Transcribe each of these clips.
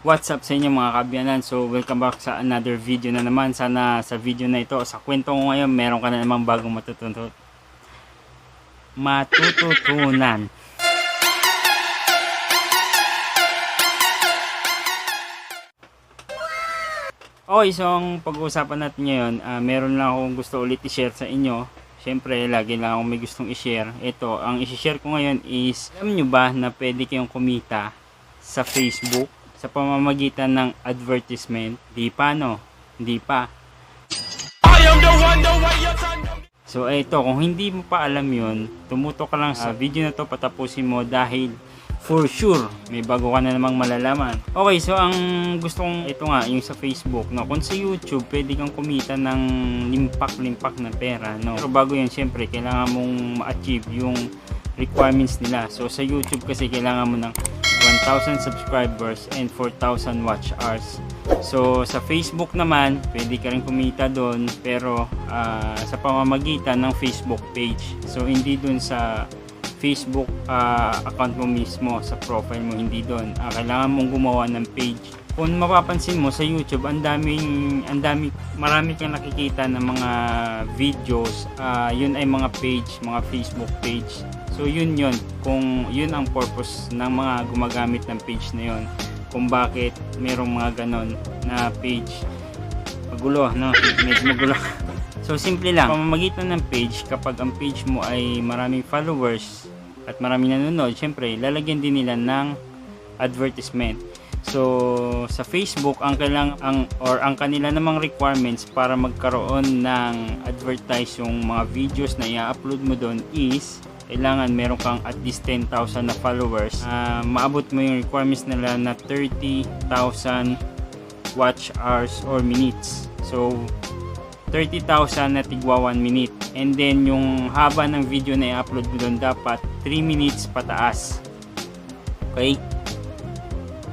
What's up sa inyo mga kabyanan? So welcome back sa another video na naman. Sana sa video na ito, sa kwento ko ngayon, meron ka na namang bagong matututunan. Okay, so ang pag-uusapan natin ngayon, meron lang akong gusto ulit i-share sa inyo. Siyempre, lagi lang akong may gustong i-share. Ito, ang i-share ko ngayon is, alam nyo ba na pwede kayong kumita sa Facebook sa pamamagitan ng advertisement? Di pa, no? Hindi pa. So ito, kung hindi mo pa alam yun, tumutok ka lang sa video na to, patapusin mo dahil for sure may bago ka na namang malalaman. Okay, so ang gusto kong ito nga, yung sa Facebook, no? Kung sa YouTube pwede kang kumita ng limpak na pera, no? Pero bago yan, syempre kailangan mong ma-achieve yung requirements nila. So sa YouTube kasi kailangan mo ng 1,000 subscribers and 4,000 watch hours. So sa Facebook naman pwede ka rin kumita doon, pero sa pamamagitan ng Facebook page. So hindi doon sa Facebook account mo mismo, sa profile mo, hindi doon. Kailangan mong gumawa ng page. Kung mapapansin mo sa YouTube, marami kang nakikita ng mga videos. Yun ay mga page, mga Facebook page. So yun kung yun ang purpose ng mga gumagamit ng page na yun, kung bakit merong mga ganon na page. Magulo, no? Medyo magulo. So simple lang, pamamagitan ng page, kapag ang page mo ay maraming followers at maraming nanonood, syempre lalagyan din nila ng advertisement. So sa Facebook, ang kanila namang requirements para magkaroon ng advertise yung mga videos na i-upload mo doon is kailangan meron kang at least 10,000 na followers. Maabot mo yung requirements nila na 30,000 watch hours or minutes. So 30,000 na tigwa 1 minute. And then yung haba ng video na i-upload mo doon dapat 3 minutes pataas. Okay?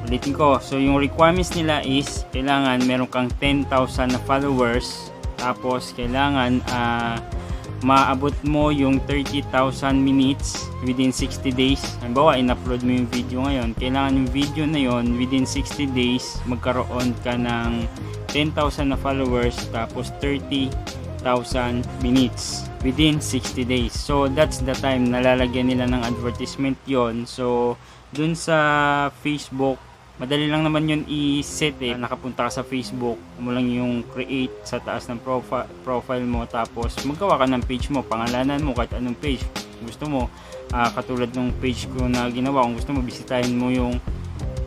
Ulitin ko. So yung requirements nila is kailangan meron kang 10,000 na followers. Tapos kailangan maabot mo yung 30,000 minutes within 60 days. Halimbawa, in-upload mo yung video ngayon. Kailangan yung video na yon within 60 days magkaroon ka ng 10,000 na followers, tapos 30,000 minutes within 60 days. So that's the time na lalagyan nila ng advertisement yon. So dun sa Facebook, madali lang naman yun i-set Nakapunta ka sa Facebook, mo lang yung create sa taas ng profile mo, tapos maggawa ka ng page mo, pangalanan mo kahit anong page gusto mo. Katulad ng page ko na ginawa, kung gusto mo bisitahin mo yung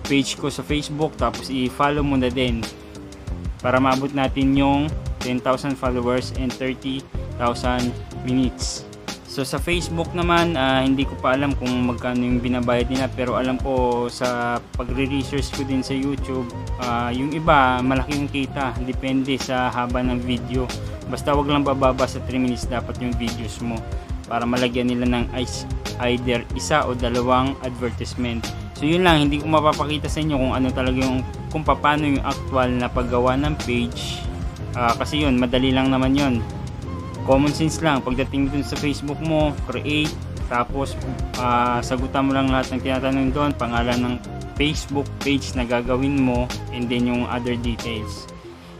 page ko sa Facebook, tapos i-follow mo na din para maabot natin yung 10,000 followers and 30,000 minutes. So sa Facebook naman, hindi ko pa alam kung magkano yung binabayad nila, pero alam ko sa pagre-research ko din sa YouTube, yung iba malaki yung kita, depende sa haba ng video. Basta wag lang bababa sa 3 minutes dapat yung videos mo para malagyan nila ng either isa o dalawang advertisement. So yun lang, hindi ko mapapakita sa inyo kung ano talaga kung paano yung actual na paggawa ng page, kasi yun madali lang naman yun. Common sense lang, pagdating dun sa Facebook mo, create, tapos sagutan mo lang lahat ng tinatanong doon, pangalan ng Facebook page na gagawin mo, and then yung other details.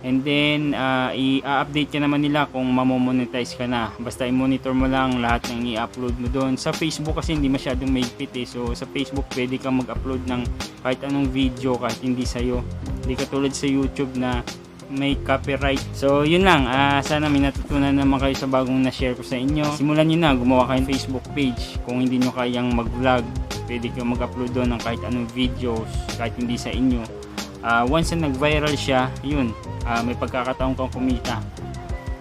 And then i-update ka naman nila kung mamomonetize ka na. Basta i-monitor mo lang lahat ng i-upload mo doon. Sa Facebook kasi hindi masyadong mahigpit So sa Facebook pwede kang mag-upload ng kahit anong video kahit hindi sa'yo. Hindi katulad sa YouTube na may copyright. So yun lang, sana may natutunan naman kayo sa bagong na-share ko sa inyo. Simulan nyo na, gumawa kayo ng Facebook page. Kung hindi nyo kayang mag-vlog, pwede kayo mag-upload doon ng kahit anong videos kahit hindi sa inyo. Once na nag-viral siya, yun, may pagkakataon kang kumita.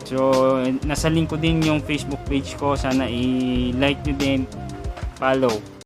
So nasa link ko din yung Facebook page ko, sana i-like nyo din, follow.